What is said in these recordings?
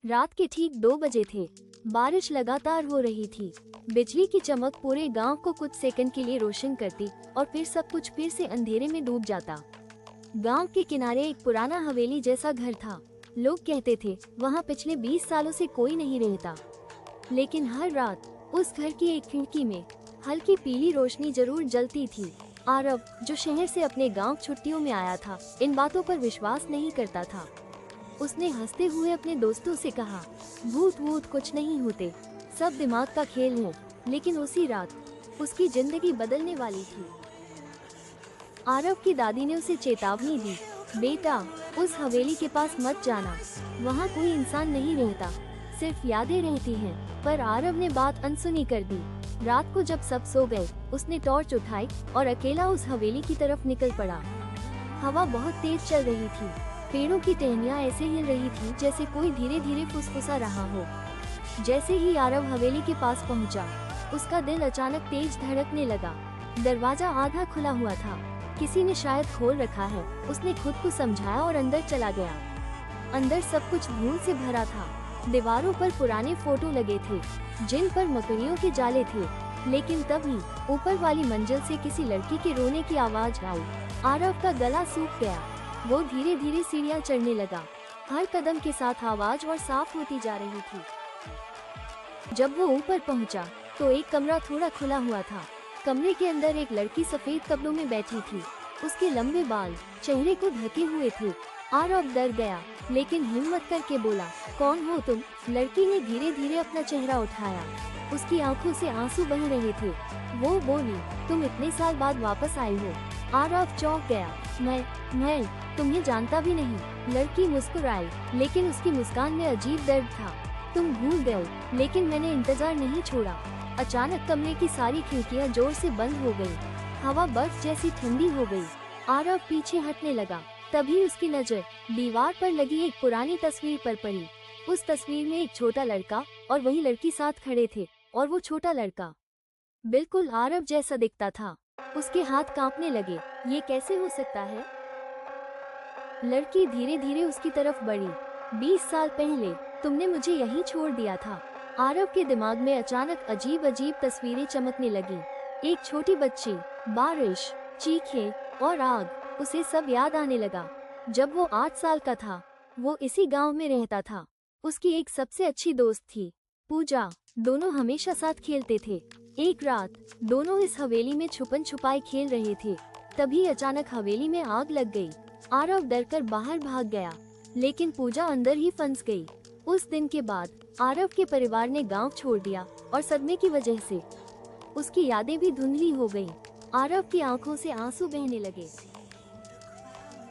रात के ठीक 2 बजे थे। बारिश लगातार हो रही थी। बिजली की चमक पूरे गांव को कुछ सेकंड के लिए रोशन करती और फिर सब कुछ फिर से अंधेरे में डूब जाता। गांव के किनारे एक पुराना हवेली जैसा घर था। लोग कहते थे वहां पिछले 20 सालों से कोई नहीं रहता, लेकिन हर रात उस घर की एक खिड़की में हल्की पीली रोशनी जरूर जलती थी। आरव, जो शहर से अपने गांव छुट्टियों में आया था, इन बातों पर विश्वास नहीं करता था। उसने हंसते हुए अपने दोस्तों से कहा, भूत वूत कुछ नहीं होते, सब दिमाग का खेल है। लेकिन उसी रात उसकी जिंदगी बदलने वाली थी। आरव की दादी ने उसे चेतावनी दी, बेटा, उस हवेली के पास मत जाना, वहाँ कोई इंसान नहीं रहता, सिर्फ यादें रहती हैं। पर आरव ने बात अनसुनी कर दी। रात को जब सब सो गए, उसने टॉर्च उठाई और अकेला उस हवेली की तरफ निकल पड़ा। हवा बहुत तेज चल रही थी। पेड़ों की टहनियाँ ऐसे हिल रही थी जैसे कोई धीरे धीरे फुसफुसा रहा हो। जैसे ही आरव हवेली के पास पहुंचा, उसका दिल अचानक तेज धड़कने लगा। दरवाजा आधा खुला हुआ था, किसी ने शायद खोल रखा है। उसने खुद को समझाया और अंदर चला गया। अंदर सब कुछ धूल से भरा था। दीवारों पर पुराने फोटो लगे थे जिन पर मकड़ियों के जाले थे। लेकिन तभी ऊपर वाली मंजिल से किसी लड़की के रोने की आवाज आई। आरव का गला सूख गया। वो धीरे धीरे सीढ़ियां चढ़ने लगा। हर कदम के साथ आवाज और साफ होती जा रही थी। जब वो ऊपर पहुंचा तो एक कमरा थोड़ा खुला हुआ था। कमरे के अंदर एक लड़की सफेद कपड़ों में बैठी थी। उसके लंबे बाल चेहरे को ढके हुए थे। आरव डर गया, लेकिन हिम्मत करके बोला, कौन हो तुम? लड़की ने धीरे धीरे अपना चेहरा उठाया। उसकी आंखों से आंसू बह रहे थे। वो बोली, तुम इतने साल बाद वापस आई हो। आरव चौंक गया। मैं तुम्हें जानता भी नहीं। लड़की मुस्कुराई, लेकिन उसकी मुस्कान में अजीब दर्द था। तुम भूल गए, लेकिन मैंने इंतजार नहीं छोड़ा। अचानक कमरे की सारी खिड़कियां जोर से बंद हो गई। हवा बर्फ जैसी ठंडी हो गई। आरव पीछे हटने लगा। तभी उसकी नजर दीवार पर लगी एक पुरानी तस्वीर पर पड़ी। उस तस्वीर में एक छोटा लड़का और वही लड़की साथ खड़े थे, और वो छोटा लड़का बिल्कुल आरव जैसा दिखता था। उसके हाथ कांपने लगे। ये कैसे हो सकता है? लड़की धीरे धीरे उसकी तरफ बढ़ी। 20 साल पहले तुमने मुझे यहीं छोड़ दिया था। आरव के दिमाग में अचानक अजीब अजीब तस्वीरें चमकने लगी। एक छोटी बच्ची, बारिश, चीखें और आग, उसे सब याद आने लगा। जब वो 8 साल का था, वो इसी गांव में रहता था। उसकी एक सबसे अच्छी दोस्त थी, पूजा। दोनों हमेशा साथ खेलते थे। एक रात दोनों इस हवेली में छुपन छुपाई खेल रहे थे। तभी अचानक हवेली में आग लग गई। आरव डरकर बाहर भाग गया, लेकिन पूजा अंदर ही फंस गई। उस दिन के बाद आरव के परिवार ने गांव छोड़ दिया और सदमे की वजह से उसकी यादें भी धुंधली हो गईं। आरव की आंखों से आंसू बहने लगे।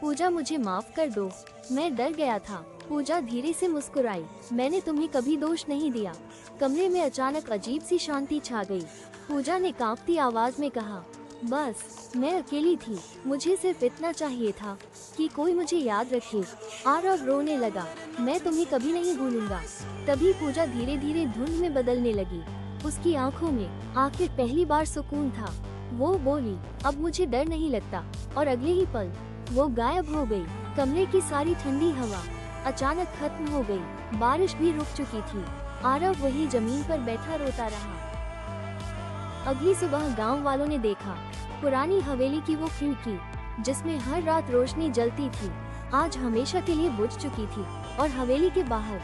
पूजा, मुझे माफ कर दो, मैं डर गया था। पूजा धीरे से मुस्कुराई, मैंने तुम्हें कभी दोष नहीं दिया। कमरे में अचानक अजीब सी शांति छा गई। पूजा ने कांपती आवाज में कहा, बस मैं अकेली थी, मुझे सिर्फ इतना चाहिए था कि कोई मुझे याद रखे। आरव रोने लगा, मैं तुम्हें कभी नहीं भूलूंगा। तभी पूजा धीरे धीरे धुंध में बदलने लगी। उसकी आंखों में आखिर पहली बार सुकून था। वो बोली, अब मुझे डर नहीं लगता। और अगले ही पल वो गायब हो गई। कमरे की सारी ठंडी हवा अचानक खत्म हो गई। बारिश भी रुक चुकी थी। आरव वही जमीन पर बैठा रोता रहा। अगली सुबह गांव वालों ने देखा, पुरानी हवेली की वो खिड़की जिसमें हर रात रोशनी जलती थी, आज हमेशा के लिए बुझ चुकी थी। और हवेली के बाहर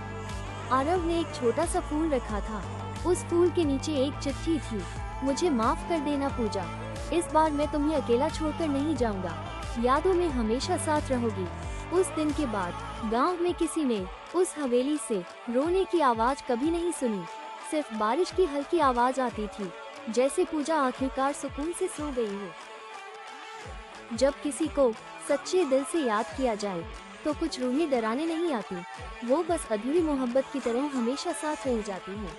आरव ने एक छोटा सा फूल रखा था। उस फूल के नीचे एक चिट्ठी थी, मुझे माफ कर देना पूजा, इस बार मैं तुम्हें अकेला छोड़कर नहीं जाऊंगा, यादों में हमेशा साथ रहोगी। उस दिन के बाद गांव में किसी ने उस हवेली से रोने की आवाज कभी नहीं सुनी। सिर्फ बारिश की हल्की आवाज आती थी, जैसे पूजा आखिरकार सुकून से सो गई हो। जब किसी को सच्चे दिल से याद किया जाए तो कुछ रूहें डराने नहीं आती, वो बस अधूरी मोहब्बत की तरह हमेशा साथ रह जाती हैं।